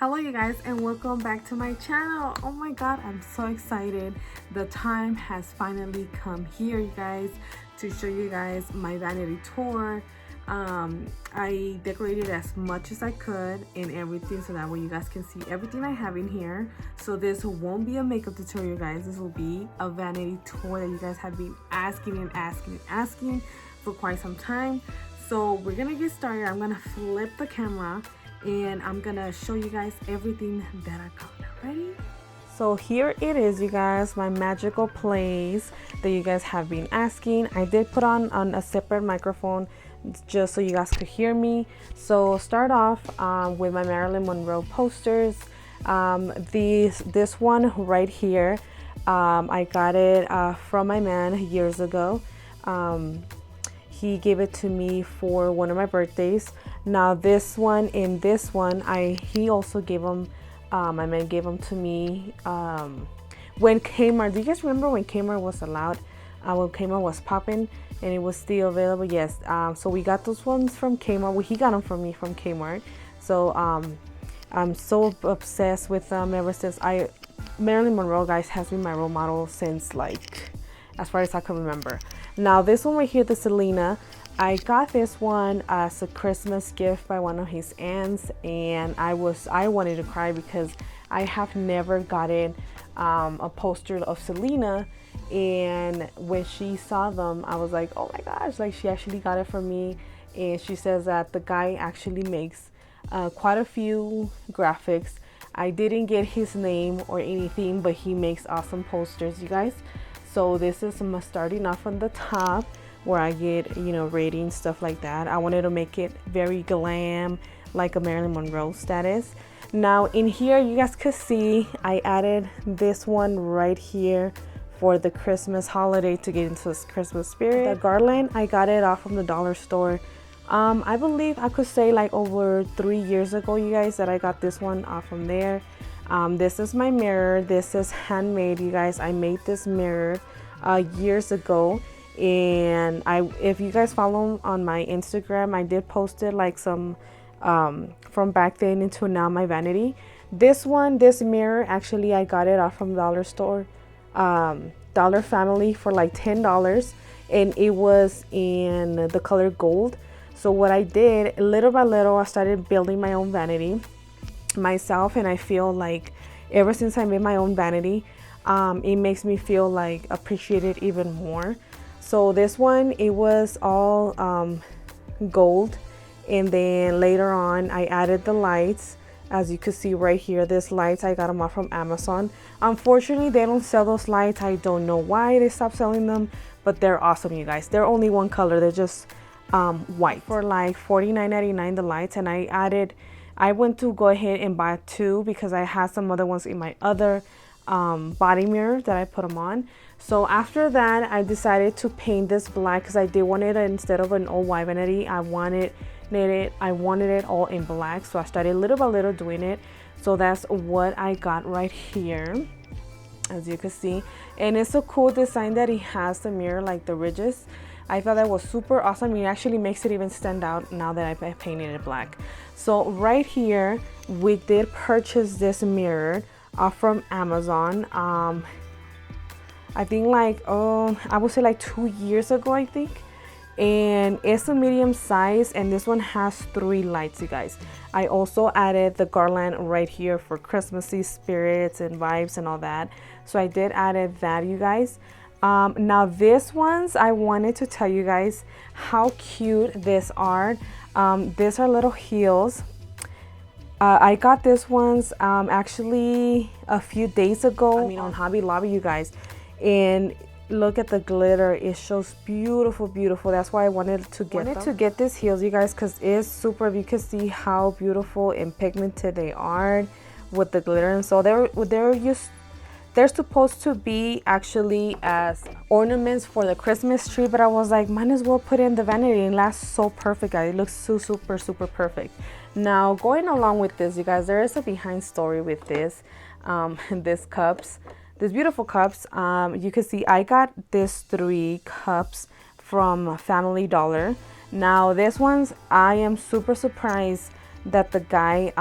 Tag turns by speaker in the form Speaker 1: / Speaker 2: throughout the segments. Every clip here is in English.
Speaker 1: Hello you guys and welcome back to my channel. Oh my god, I'm so excited. The time has finally come here, you guys, to show you guys my vanity tour. I decorated as much as I could and everything so that way you guys can see everything I have in here. So this won't be a makeup tutorial, guys. This will be a vanity tour that you guys have been asking for quite some time. So we're gonna get started. I'm gonna flip the camera and I'm gonna show you guys everything that I got. Ready? So here it is, you guys, my magical place that you guys have been asking. I did put on a separate microphone just so you guys could hear me. So start off with my Marilyn Monroe posters. This one right here, I got it from my man years ago. He gave it to me for one of my birthdays. Now this one and this one, he also gave them, my man gave them to me when Kmart, do you guys remember when Kmart was allowed? When Kmart was popping and it was still available? Yes. So we got those ones from Kmart. Well, he got them from me from Kmart. So I'm so obsessed with them ever since Marilyn Monroe, guys, has been my role model since, like, as far as I can remember. Now this one right here, the Selena, I got this one as a Christmas gift by one of his aunts, and I wanted to cry because I have never gotten a poster of Selena, and when she saw them I was like, oh my gosh, like she actually got it for me. And she says that the guy actually makes quite a few graphics. I didn't get his name or anything, but he makes awesome posters, you guys. So this is starting off on the top where I get, you know, ratings, stuff like that. I wanted to make it very glam, like a Marilyn Monroe status. Now in here, you guys could see I added this one right here for the Christmas holiday to get into this Christmas spirit. The garland, I got it off from the dollar store. I believe I could say like over 3 years ago, you guys, that I got this one off from there. This is my mirror. This is handmade, you guys. I made this mirror years ago, and if you guys follow on my Instagram, I did post it like some from back then into now my vanity. This mirror, actually I got it off from dollar store, Dollar Family, for like $10, and it was in the color gold. So what I did, little by little, I started building my own vanity myself, and I feel like ever since I made my own vanity, it makes me feel like appreciated even more. So this one, it was all gold, and then later on I added the lights. As you can see right here, these lights, I got them off from Amazon. Unfortunately, they don't sell those lights. I don't know why they stopped selling them, but they're awesome, you guys. They're only one color. They're just white for like $49.99 the lights. And I went to go ahead and buy two because I had some other ones in my other body mirror that I put them on. So after that, I decided to paint this black because I did want it, instead of an all white vanity, I wanted it all in black. So I started little by little doing it. So that's what I got right here, as you can see. And it's a cool design that it has the mirror, like the ridges. I thought that was super awesome. It actually makes it even stand out now that I painted it black. So right here, we did purchase this mirror from Amazon. I think like, I would say like 2 years ago, I think. And it's a medium size, and this one has 3 lights, you guys. I also added the garland right here for Christmassy spirits and vibes and all that. So I did added that, you guys. Now this ones, I wanted to tell you guys how cute these are. These are little heels. I got these ones actually a few days ago, on Hobby Lobby, you guys. And look at the glitter, it shows beautiful, beautiful. That's why I wanted to get these heels, you guys, because it's super. You can see how beautiful and pigmented they are with the glitter. And so they're supposed to be actually as ornaments for the Christmas tree, but I was like, might as well put in the vanity, and lasts so perfect, guys. It looks so super, super perfect. Now going along with this, you guys, there is a behind story with this. These beautiful cups. You can see I got these 3 cups from Family Dollar. Now these ones, I am super surprised that the guy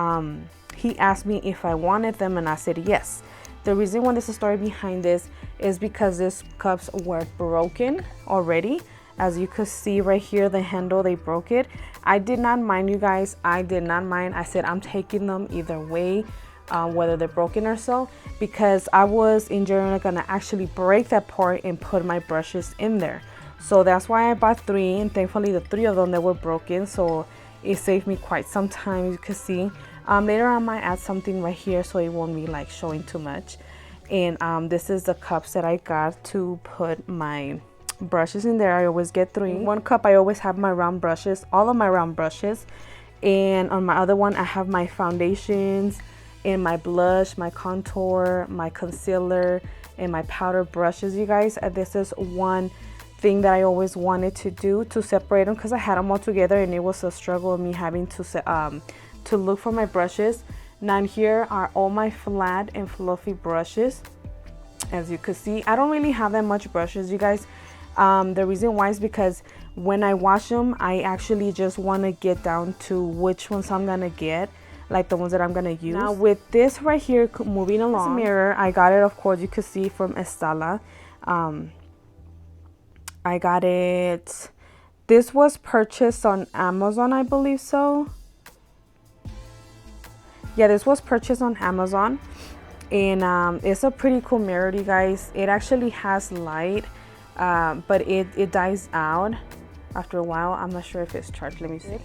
Speaker 1: he asked me if I wanted them, and I said yes. The reason why there's a story behind this is because these cups were broken already. As you could see right here, the handle, they broke it. I did not mind, you guys. I did not mind. I said I'm taking them either way, whether they're broken or so, because I was in general gonna actually break that part and put my brushes in there. So that's why I bought 3, and thankfully the 3 of them that were broken, so it saved me quite some time. You can see later on I might add something right here so it won't be like showing too much. And this is the cups that I got to put my brushes in there. I always get 3. One cup I always have my round brushes, all of my round brushes, and on my other one I have my foundations and my blush, my contour, my concealer, and my powder brushes, you guys. This is one thing that I always wanted to do, to separate them, because I had them all together and it was a struggle of me having to look for my brushes. Now here are all my flat and fluffy brushes. As you can see, I don't really have that much brushes, you guys. The reason why is because when I wash them, I actually just want to get down to which ones I'm gonna get, like the ones that I'm gonna use. Now with this right here, moving along, this mirror, I got it, of course, you could see, from Estala. I got it, this was purchased on Amazon, I believe so. Yeah, this was purchased on Amazon, and it's a pretty cool mirror, you guys. It actually has light, but it dies out after a while. I'm not sure if it's charged, let me see.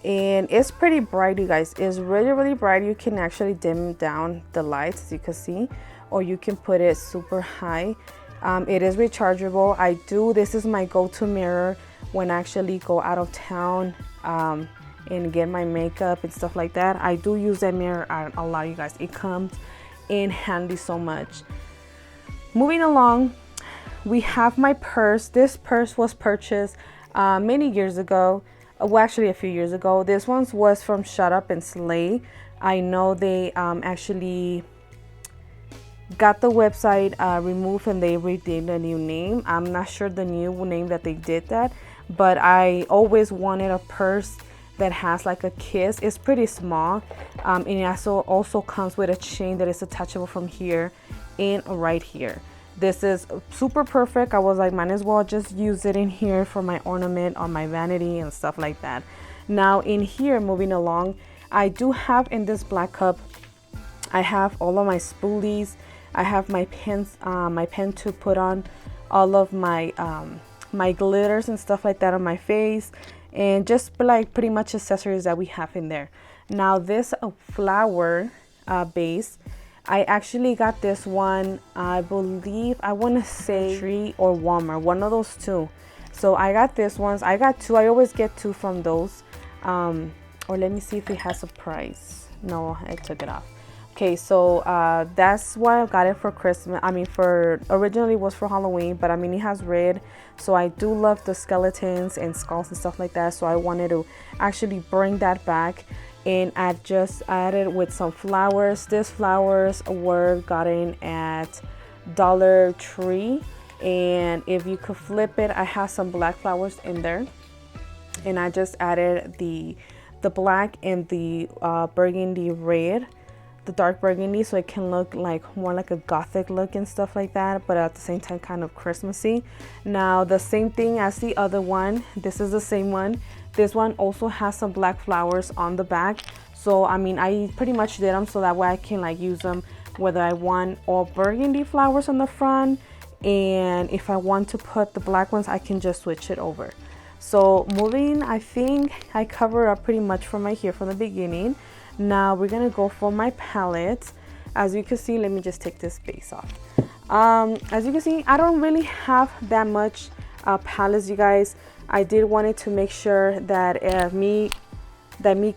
Speaker 1: And it's pretty bright, you guys. It's really bright. You can actually dim down the lights, as you can see, or you can put it super high. It is rechargeable. This is my go-to mirror when I actually go out of town and get my makeup and stuff like that. I do use that mirror a lot, you guys. It comes in handy so much. Moving along, we have my purse. This purse was purchased many years ago. Well, actually a few years ago. This one was from Shut Up and Slay. I know they actually got the website removed and they redid a new name. I'm not sure the new name that they did that, but I always wanted a purse that has like a kiss. It's pretty small, and it also comes with a chain that is attachable from here and right here. This is super perfect. I was like, might as well just use it in here for my ornament on my vanity and stuff like that. Now in here, moving along, I do have in this black cup, I have all of my spoolies. I have my pens, my pen to put on all of my my glitters and stuff like that on my face, and just like pretty much accessories that we have in there. Now this flower base, I actually got this one, I believe, I want to say Adri or Walmart, one of those two. So I got this ones. I got 2. I always get 2 from those. Or let me see if it has a price. No, I took it off. Okay, so that's why I got it for Christmas. I mean, originally it was for Halloween, but I mean, it has red. So I do love the skeletons and skulls and stuff like that. So I wanted to actually bring that back. And I just added with some flowers. These flowers were gotten at Dollar Tree. And if you could flip it, I have some black flowers in there. And I just added the black and the burgundy red, the dark burgundy, so it can look like more like a gothic look and stuff like that, but at the same time kind of Christmassy. Now the same thing as the other one, this is the same one. This one also has some black flowers on the back. So I mean, I pretty much did them so that way I can like use them whether I want all burgundy flowers on the front, and if I want to put the black ones, I can just switch it over. So moving, I think I covered up pretty much from right here from the beginning. Now we're gonna go for my palette. As you can see, let me just take this base off. As you can see, I don't really have that much palettes, you guys. I did wanted to make sure that me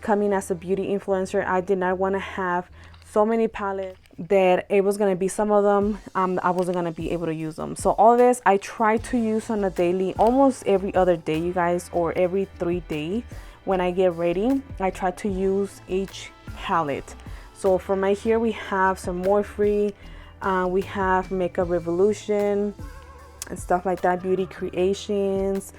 Speaker 1: coming as a beauty influencer, I did not want to have so many palettes that it was going to be some of them I wasn't going to be able to use them. So all this I try to use on a daily, almost every other day, you guys, or every 3 days. When I get ready, I try to use each palette. So from right here, we have some More Free, we have Makeup Revolution and stuff like that, Beauty Creations,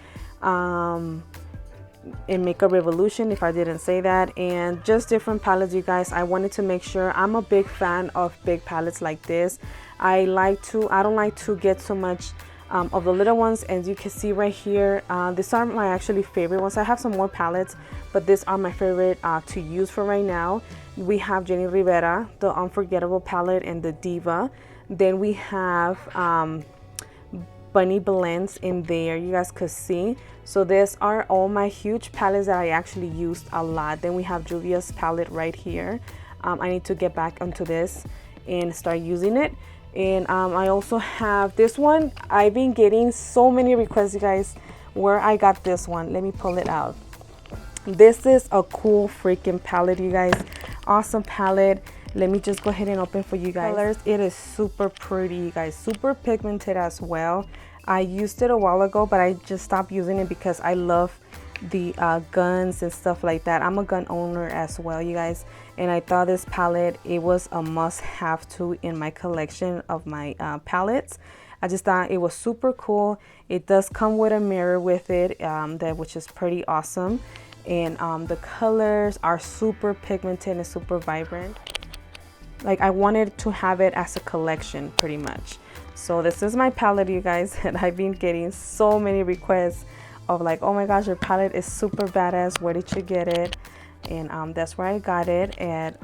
Speaker 1: in Makeup Revolution, if I didn't say that, and just different palettes, you guys. I wanted to make sure. I'm a big fan of big palettes like this. I don't like to get so much of the little ones. As you can see right here, these are my actually favorite ones. I have some more palettes, but these are my favorite to use for right now. We have Jenny Rivera, the Unforgettable palette, and the Diva. Then we have Bunny Blends in there, you guys could see. So these are all my huge palettes that I actually used a lot. Then we have Juvia's palette right here. I need to get back onto this and start using it. And I also have this one. I've been getting so many requests, you guys, where I got this one. Let me pull it out. This is a cool freaking palette, you guys. Awesome palette. Let me just go ahead and open for you guys. Colors. It is super pretty, you guys. Super pigmented as well. I used it a while ago, but I just stopped using it because I love the guns and stuff like that. I'm a gun owner as well, you guys, and I thought this palette, it was a must-have too in my collection of my palettes. I just thought it was super cool. It does come with a mirror with it, which is pretty awesome, and the colors are super pigmented and super vibrant. Like, I wanted to have it as a collection pretty much. So this is my palette, you guys, and I've been getting so many requests of like, oh my gosh, your palette is super badass, where did you get it? And that's where I got it, at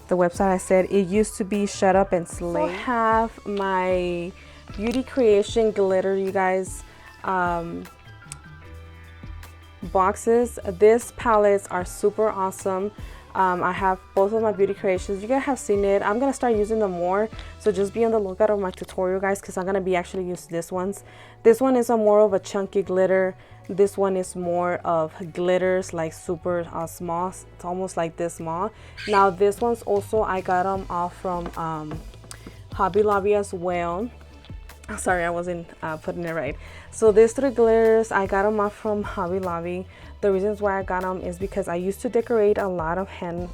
Speaker 1: the website. I said it used to be Shut Up and Slay. I have my Beauty Creation glitter, you guys, boxes. These palettes are super awesome. I have both of my Beauty Creations. You guys have seen it. I'm gonna start using them more, so just be on the lookout of my tutorial, guys, because I'm gonna be actually using this ones. This one is a more of a chunky glitter. This one is more of glitters, like super small. It's almost like this small. Now this one's also, I got them off from Hobby Lobby as well. Sorry, I wasn't putting it right. So these three glitters, I got them off from Hobby Lobby. The reasons why I got them is because I used to decorate a lot of handmade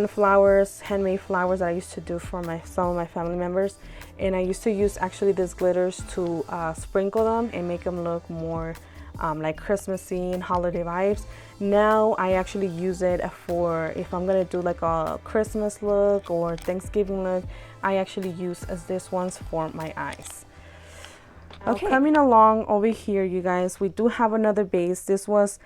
Speaker 1: flowers that I used to do for some of my family members, and I used to use actually these glitters to sprinkle them and make them look more like Christmassy and holiday vibes. Now I actually use it for, if I'm gonna do like a Christmas look or Thanksgiving look, I actually use this ones for my eyes. Okay, coming along over here, you guys, we do have another base. This was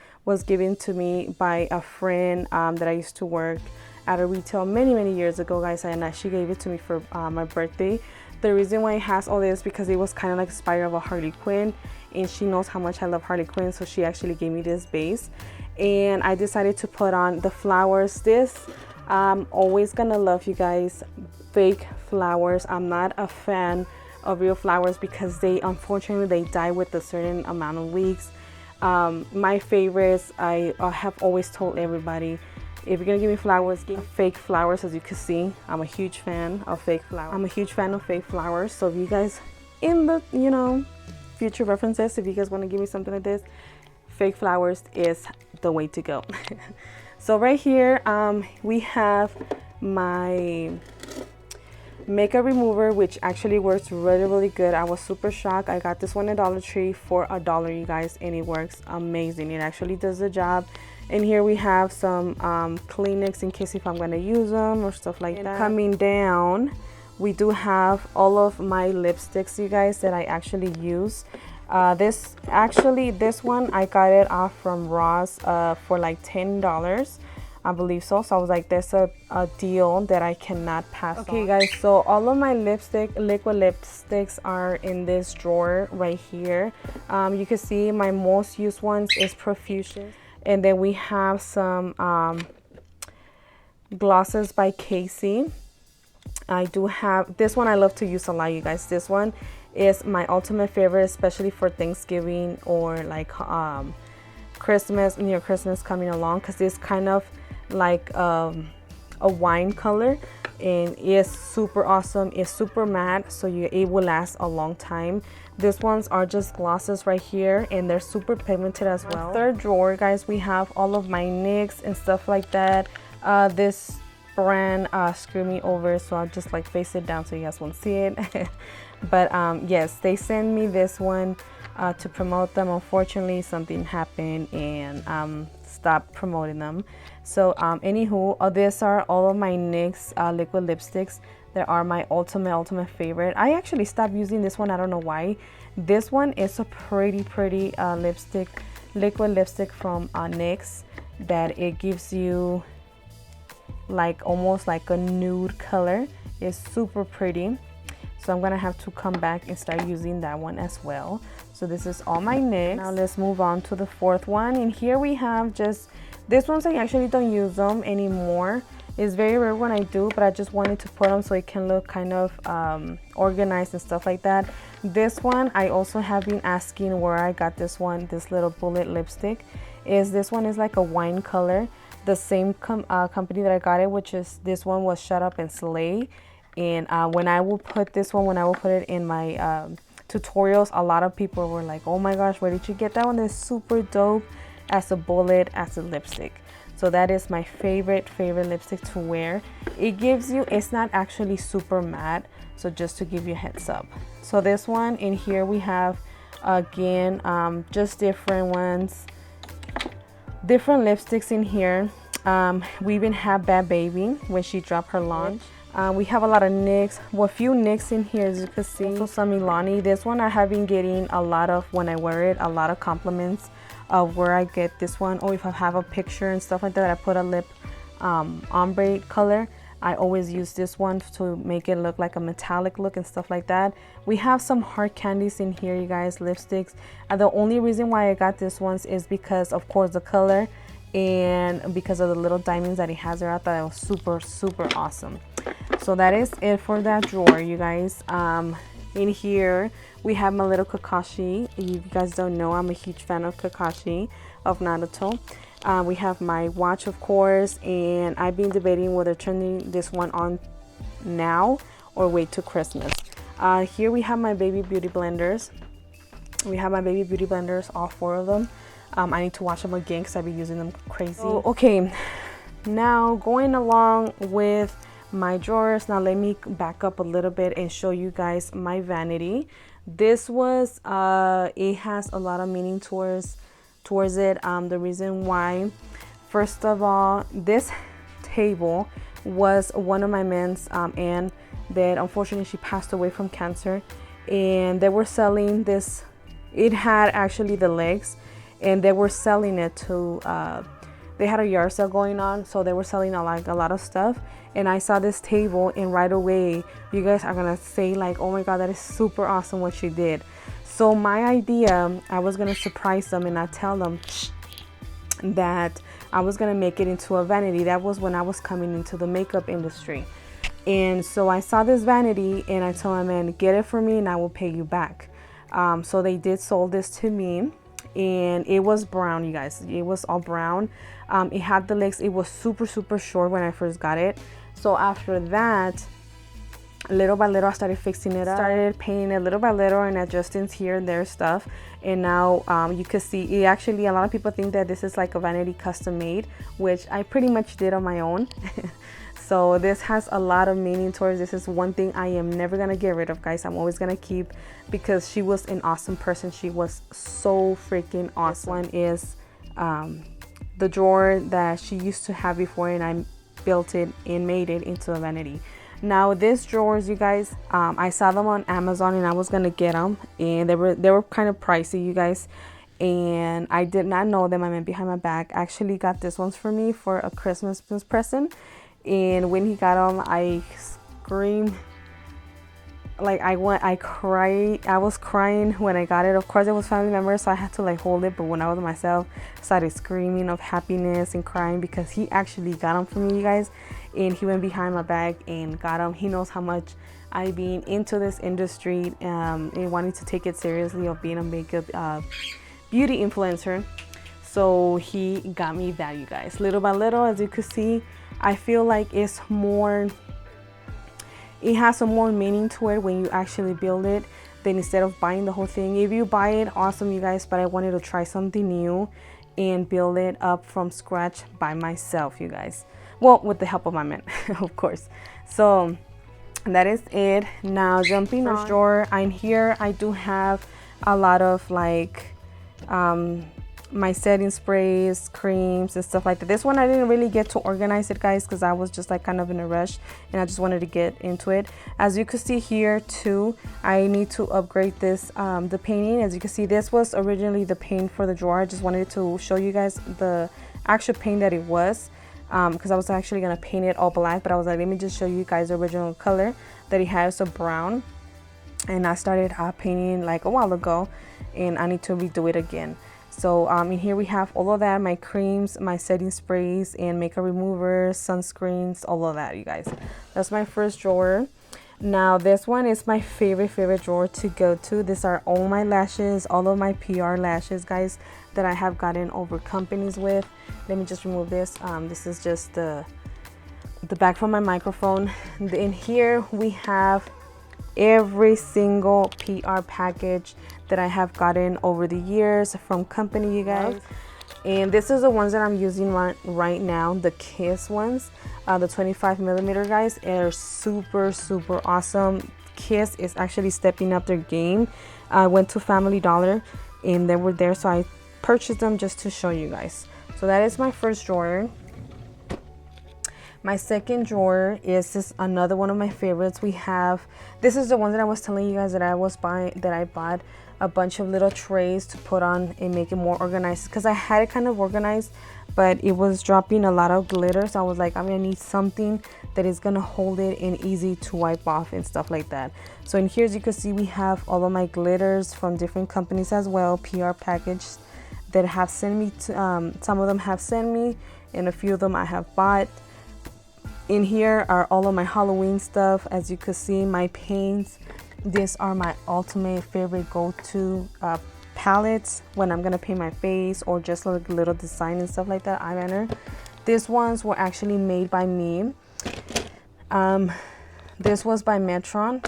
Speaker 1: given to me by a friend that I used to work at a retail many years ago, guys, and she gave it to me for my birthday. The reason why it has all this, because it was kind of like inspired of a Harley Quinn, and she knows how much I love Harley Quinn, so she actually gave me this base, and I decided to put on the flowers. This, I'm always gonna love, you guys, fake flowers. I'm not a fan of real flowers because unfortunately they die with a certain amount of weeks. My favorites, I have always told everybody, if you're gonna give me flowers, give me fake flowers. As you can see, I'm a huge fan of fake flowers. So if you guys, in the future references, if you guys want to give me something like this, fake flowers is the way to go. So right here, we have my makeup remover, which actually works really good. I was super shocked. I got this one at Dollar Tree for $1, you guys, and it works amazing. It actually does the job. And here we have some Kleenex in case if I'm going to use them or stuff like that. Coming down, we do have all of my lipsticks, you guys, that I actually use. This one I got it off from Ross for like $10, I believe so. So I was like, that's a deal that I cannot pass on. Okay, guys, so all of my liquid lipsticks are in this drawer right here. You can see my most used ones is Profusion. And then we have some glosses by Casey. I do have this one. I love to use a lot, you guys. This one is my ultimate favorite, especially for Thanksgiving or like Christmas, near Christmas coming along, because it's kind of like a wine color, and it's super awesome. It's super matte, so it will last a long time. These ones are just glosses right here, and they're super pigmented as well. Third drawer, guys, we have all of my NYX and stuff like that. This friend screwed me over, so I'll just like face it down so you guys won't see it. But yes, they sent me this one to promote them. Unfortunately, something happened and stopped promoting them. So anywho, these are all of my NYX liquid lipsticks. They are my ultimate favorite. I actually stopped using this one. I don't know why. This one is a pretty lipstick, liquid lipstick from NYX, that it gives you like almost like a nude color. It's super pretty. So I'm gonna have to come back and start using that one as well. So this is all my NYX. Now let's move on to the fourth one. And here we have just, this ones I actually don't use them anymore. It's very rare when I do, but I just wanted to put them so it can look kind of organized and stuff like that. This one, I also have been asking where I got this one, this little bullet lipstick. This one is like a wine color. The same company that I got it, which is, this one was Shut Up and Slay. And when I will put this one, when I will put it in my tutorials, a lot of people were like, oh my gosh, where did you get that one? It's super dope as a bullet, as a lipstick. So that is my favorite lipstick to wear. It gives you, it's not actually super matte, so just to give you a heads up. So this one, in here we have, again, just different ones, different lipsticks in here. We even have Bad Baby when she dropped her launch. We have a lot of NYX, well, a few NYX in here, as you can see. Also some Milani. This one I have been getting a lot of, when I wear it, a lot of compliments of where I get this one, or if I have a picture and stuff like that, I put a lip ombre color. I always use this one to make it look like a metallic look and stuff like that. We have some hard candies in here, you guys, lipsticks. The only reason why I got this ones is because, of course, the color and because of the little diamonds that it has there. I thought it was super awesome. So that is it for that drawer, you guys. In here we have my little Kakashi. If you guys don't know, I'm a huge fan of Kakashi of Naruto. We have my watch, of course, and I've been debating whether turning this one on now or wait till Christmas. Here we have my baby beauty blenders. We have my baby beauty blenders, all 4 of them. I need to wash them again because I've been using them crazy. So, okay, now going along with my drawers, now let me back up a little bit and show you guys my vanity. This was it has a lot of meaning towards it. The reason why, first of all, this table was one of my men's aunt that unfortunately she passed away from cancer, and they were selling this. It had actually the legs, and they were selling it to they had a yard sale going on, so they were selling a lot of stuff. And I saw this table, and right away you guys are gonna say like, oh my god, that is super awesome what she did. So my idea, I was gonna surprise them and not tell them that I was gonna make it into a vanity. That was when I was coming into the makeup industry. And so I saw this vanity and I told my man, get it for me and I will pay you back. So they did sold this to me, and it was brown, you guys. It was all brown. It had the legs. It was super short when I first got it. So after that, little by little I started fixing it up, started painting it little by little and adjusting here and there stuff. And now you can see it actually, a lot of people think that this is like a vanity custom made, which I pretty much did on my own. So this has a lot of meaning towards. This is one thing I am never gonna get rid of, guys. I'm always gonna keep, because she was an awesome person. She was so freaking awesome. This one is the drawer that she used to have before, and I built it and made it into a vanity. Now these drawers, you guys, I saw them on Amazon and I was gonna get them, and they were kind of pricey, you guys, and I did not know them. I went behind my back. Actually got this ones for me for a Christmas present, and when he got them, I screamed. Like I cried. I was crying when I got it. Of course it was family members, so I had to like hold it, but when I was myself, started screaming of happiness and crying because he actually got them for me, you guys. And he went behind my back and got them. He knows how much I've been into this industry and wanting to take it seriously of being a makeup beauty influencer. So he got me that, you guys. Little by little, as you could see, I feel like it's more, it has a more meaning to it when you actually build it than instead of buying the whole thing. If you buy it, awesome, you guys, but I wanted to try something new and build it up from scratch by myself, you guys. Well, with the help of my man, of course. So that is it. Now jumping on first drawer, in here I do have a lot of like my setting sprays, creams and stuff like that. This one I didn't really get to organize it, guys, because I was just like kind of in a rush and I just wanted to get into it. As you can see here too, I need to upgrade this the painting. As you can see, this was originally the paint for the drawer. I just wanted to show you guys the actual paint that it was, because I was actually gonna paint it all black, but I was like, let me just show you guys the original color that it has, so brown. And I started painting like a while ago and I need to redo it again. So in here we have all of that, my creams, my setting sprays and makeup removers, sunscreens, all of that, you guys. That's my first drawer. Now this one is my favorite drawer to go to. These are all my lashes, all of my PR lashes, guys, that I have gotten over companies with. Let me just remove this. This is just the back from my microphone. In here we have every single PR package that I have gotten over the years from company, you guys. And this is the ones that I'm using right now, the Kiss ones, the 25mm, guys. They're super awesome. Kiss is actually stepping up their game. I went to Family Dollar and they were there, so I purchased them just to show you guys. So that is my first drawer. My second drawer is this, another one of my favorites. We have, this is the one that I was telling you guys that I was buying, that I bought a bunch of little trays to put on and make it more organized, because I had it kind of organized but it was dropping a lot of glitter. So I was like, I'm gonna need something that is gonna hold it and easy to wipe off and stuff like that. So in here, as you can see, we have all of my glitters from different companies as well, PR packages that have sent me to, some of them have sent me and a few of them I have bought. In here are all of my Halloween stuff. As you can see, my paints. These are my ultimate favorite go-to palettes when I'm gonna paint my face or just like little design and stuff like that, eyeliner. These ones were actually made by me. This was by Mefron.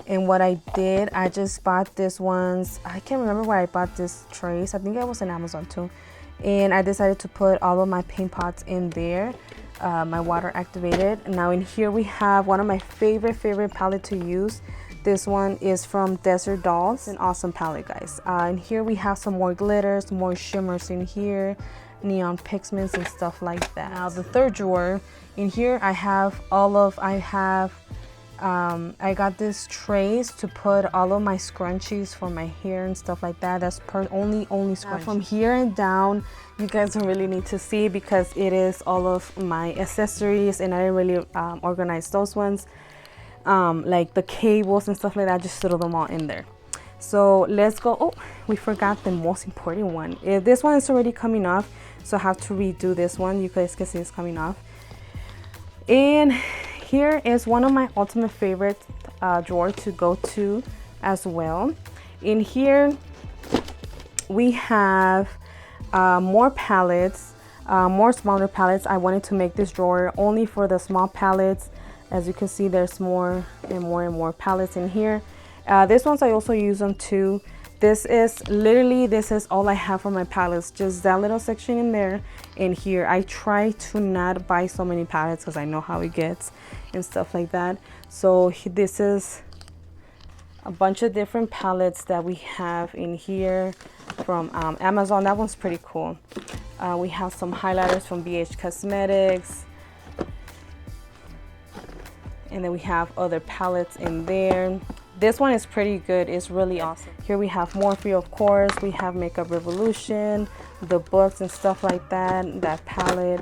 Speaker 1: And what I did, I just bought these ones. I can't remember where I bought this trays. I think it was on Amazon too. And I decided to put all of my paint pots in there, my water activated. Now in here we have one of my favorite palette to use. This one is from Desert Dolls, an awesome palette, guys. And here we have some more glitters, more shimmers in here, neon pigments and stuff like that. Now the third drawer, in here I have I got these trays to put all of my scrunchies for my hair and stuff like that. That's only scrunchies. From here and down, you guys don't really need to see because it is all of my accessories, and I didn't really organize those ones. Like the cables and stuff like that, I just threw them all in there. So let's go. Oh, we forgot the most important one. This one is already coming off, so I have to redo this one. You guys can see it's coming off. And here is one of my ultimate favorite drawer to go to as well. In here we have more palettes, more smaller palettes. I wanted to make this drawer only for the small palettes. As you can see, there's more and more palettes in here. This ones I also use them too. This is all I have for my palettes, just that little section in there. And here I try to not buy so many palettes because I know how it gets and stuff like that. So this is a bunch of different palettes that we have in here from Amazon. That one's pretty cool. We have some highlighters from BH Cosmetics, and then we have other palettes in there. This one is pretty good. It's really awesome. Here we have Morphe, of course. We have Makeup Revolution, the books and stuff like that, that palette.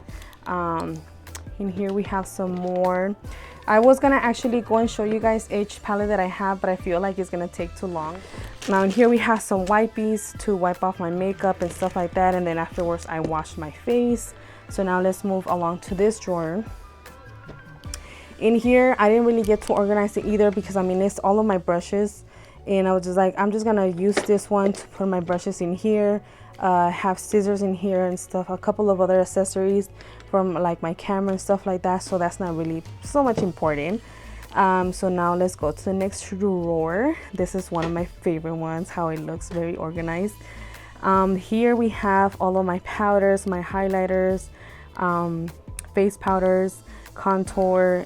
Speaker 1: In here we have some more. I was gonna actually go and show you guys each palette that I have, but I feel like it's gonna take too long. Now in here we have some wipes to wipe off my makeup and stuff like that, and then afterwards I wash my face. So now let's move along to this drawer. In here, I didn't really get to organize it either because I mean, it's all of my brushes, and I was just like, I'm just gonna use this one to put my brushes in here, have scissors in here and stuff, a couple of other accessories from like my camera and stuff like that, so that's not really so much important. So now let's go to the next drawer. This is one of my favorite ones, how it looks very organized. Here we have all of my powders, my highlighters, face powders, contour,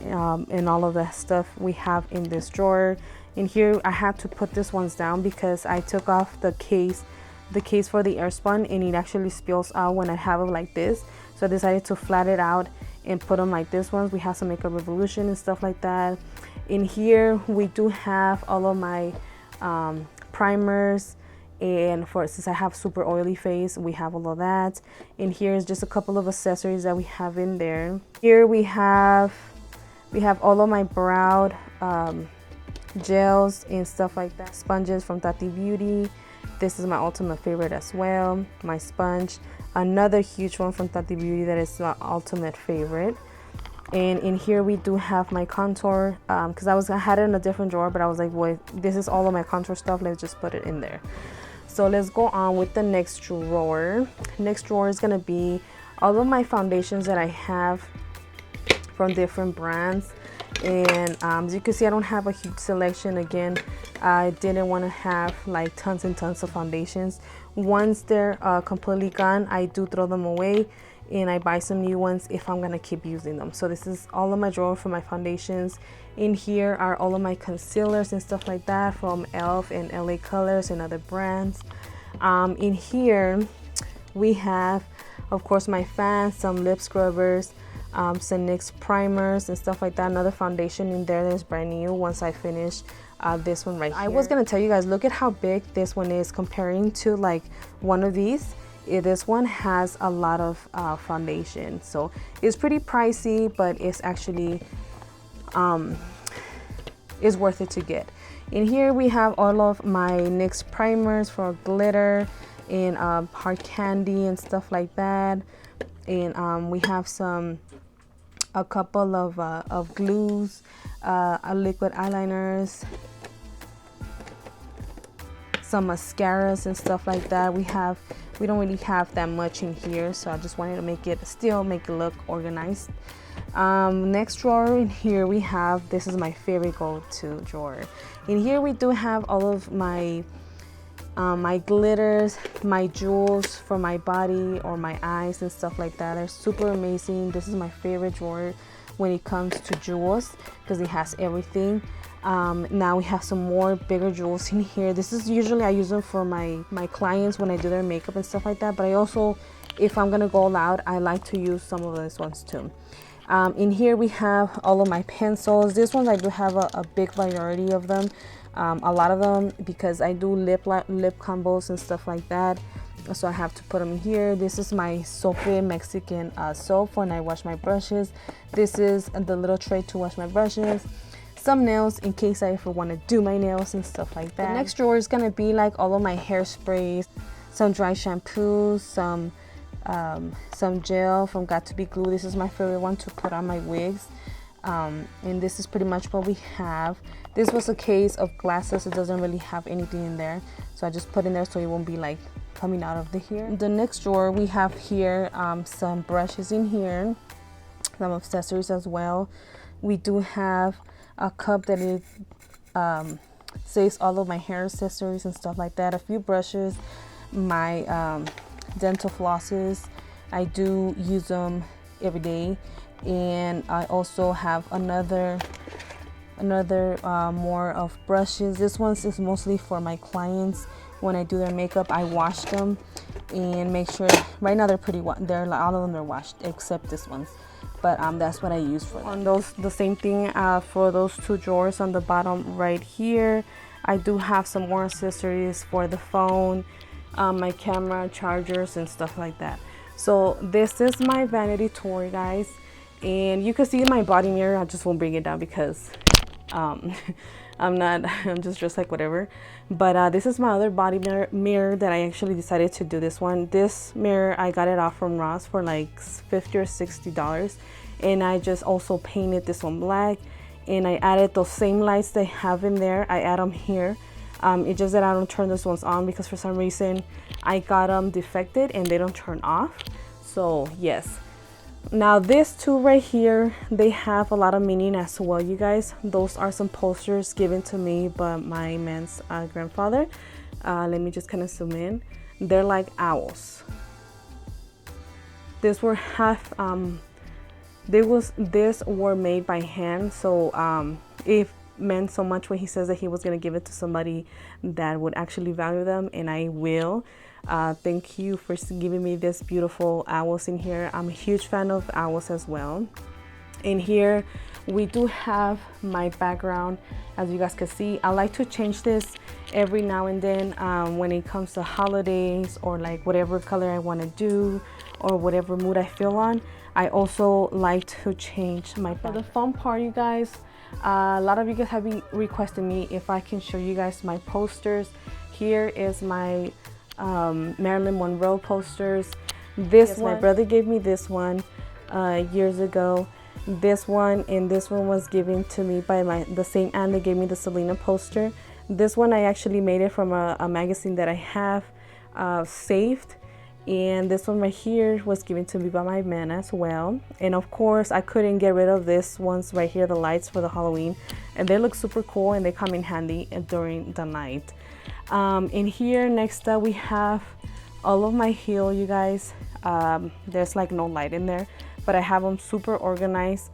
Speaker 1: and all of that stuff we have in this drawer. In here I had to put these ones down because I took off the case for the airspun, and it actually spills out when I have it like this. So I decided to flat it out and put them like this ones. We have some Makeup Revolution and stuff like that. In here we do have all of my primers, and since I have super oily face, we have all of that. In here is just a couple of accessories that we have in there. Here we have all of my brow gels and stuff like that. Sponges from Tati Beauty. This is my ultimate favorite as well. My sponge, another huge one from Tati Beauty that is my ultimate favorite. And in here we do have my contour, because I had it in a different drawer, but I was like, wait, this is all of my contour stuff, let's just put it in there. So let's go on with the next drawer. Next drawer is gonna be all of my foundations that I have from different brands. And as you can see, I don't have a huge selection. Again, I didn't want to have like tons and tons of foundations. Once they're completely gone, I do throw them away and I buy some new ones if I'm gonna keep using them. So this is all of my drawer for my foundations. In here are all of my concealers and stuff like that from e.l.f. and LA Colors and other brands. In here we have, of course, my fans, some lip scrubbers, some Nyx Primers and stuff like that. Another foundation in there that's brand new once I finish this one right here. I was gonna tell you guys, look at how big this one is comparing to like one of these. This one has a lot of foundation, so it's pretty pricey, but it's actually is worth it to get. In here we have all of my Nyx Primers for glitter and hard candy and stuff like that. And we have a couple of glues, liquid eyeliners, some mascaras and stuff like that. We don't really have that much in here, so I just wanted to make it look organized. Next drawer in here we have, this is my favorite go-to drawer. In here we do have all of my my glitters, my jewels for my body or my eyes and stuff like that. They're super amazing. This is my favorite drawer when it comes to jewels because it has everything. Now we have some more bigger jewels in here. This is usually I use them for my clients when I do their makeup and stuff like that, but I also, if I'm gonna go all out, I like to use some of these ones too. In here we have all of my pencils. These ones I do have a big variety of them, a lot of them, because I do lip combos and stuff like that, so I have to put them in here. This is my Soapy Mexican soap when I wash my brushes. This is the little tray to wash my brushes. Some nails in case I ever want to do my nails and stuff like that. The next drawer is gonna be like all of my hairsprays, some dry shampoos, some gel from Got To Be Glue. This is my favorite one to put on my wigs. And this is pretty much what we have. This was a case of glasses. It doesn't really have anything in there, so I just put in there so it won't be like coming out of here. The next drawer we have here some brushes in here, some accessories as well. We do have a cup that is saves all of my hair accessories and stuff like that. A few brushes, my dental flosses. I do use them every day. And I also have another more of brushes. This one is mostly for my clients. When I do their makeup, I wash them and make sure. Right now they're pretty, all of them are washed except this one's, but that's what I use for them. On those, the same thing for those two drawers on the bottom right here. I do have some more accessories for the phone, my camera, chargers and stuff like that. So this is my vanity tour, guys. And you can see my body mirror. I just won't bring it down because I'm just dressed like whatever. But this is my other body mirror that I actually decided to do this one. This mirror, I got it off from Ross for like $50 or $60. And I just also painted this one black. And I added those same lights they have in there. I add them here. It's just that I don't turn these ones on because for some reason I got them defected and they don't turn off. So yes. Now these two right here, they have a lot of meaning as well, you guys. Those are some posters given to me by my man's grandfather. Let me just kind of zoom in. They're like owls. This were half this were made by hand, so it meant so much when he says that he was going to give it to somebody that would actually value them, and I will. Thank you for giving me this beautiful owls in here. I'm a huge fan of owls as well. In here we do have my background. As you guys can see, I like to change this every now and then when it comes to holidays or like whatever color I want to do or whatever mood I feel on. I also like to change my background. For the fun part, you guys, a lot of you guys have been requesting me if I can show you guys my posters. Here is my Marilyn Monroe posters. This one, my brother gave me this one years ago. This one and this one was given to me by the same aunt that gave me the Selena poster. This one I actually made it from a magazine that I have saved, and this one right here was given to me by my man as well. And of course I couldn't get rid of this ones right here, the lights for the Halloween, and they look super cool and they come in handy during the night. In here next up we have all of my heel, you guys. There's like no light in there, but I have them super organized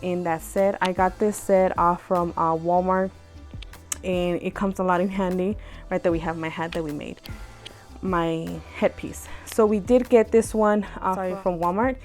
Speaker 1: in that set. I got this set off from Walmart, and it comes a lot in handy. Right there we have my hat that we made, my headpiece. So we did get this one from Walmart,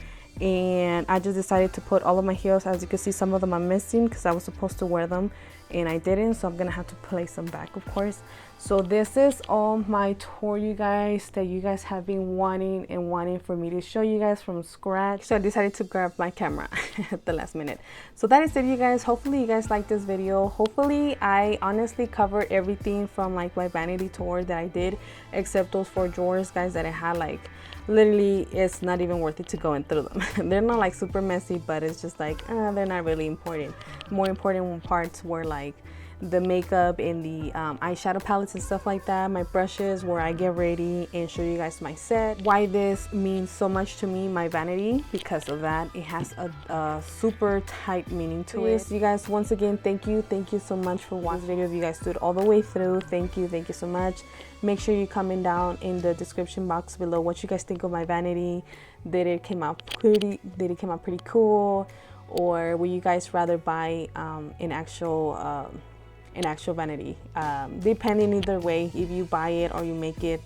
Speaker 1: and I just decided to put all of my heels. As you can see, some of them are missing because I was supposed to wear them and I didn't, so I'm gonna have to place them back, of course. So this is all my tour, you guys, that you guys have been wanting for me to show you guys from scratch. So I decided to grab my camera at the last minute. So that is it, you guys. Hopefully you guys like this video. Hopefully I honestly covered everything from like my vanity tour that I did, except those 4 drawers, guys, that I had. Like literally it's not even worth it to go in through them. They're not like super messy, but it's just like they're not really important. More important parts were like the makeup and the eyeshadow palettes and stuff like that, my brushes, where I get ready and show you guys my set. Why this means so much to me, my vanity, because of that. It has a super tight meaning to it. You guys, once again, thank you so much for watching this video. If you guys stood all the way through, thank you so much. Make sure you comment down in the description box below what you guys think of my vanity. Did it came out pretty cool, or would you guys rather buy an actual vanity? Depending either way, if you buy it or you make it,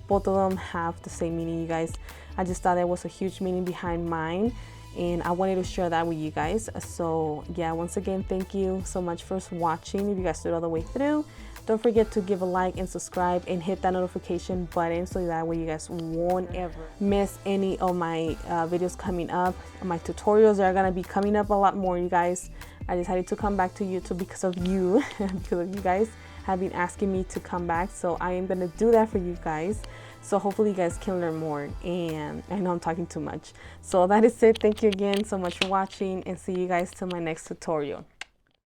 Speaker 1: both of them have the same meaning, you guys. I just thought there was a huge meaning behind mine, and I wanted to share that with you guys. So yeah, once again, thank you so much for watching. If you guys stood all the way through, don't forget to give a like and subscribe and hit that notification button so that way you guys won't ever miss any of my videos coming up. My tutorials are gonna be coming up a lot more, you guys. I decided to come back to YouTube because of you, because of you guys have been asking me to come back. So I am gonna do that for you guys. So hopefully you guys can learn more, and I know I'm talking too much. So that is it. Thank you again so much for watching, and see you guys till my next tutorial.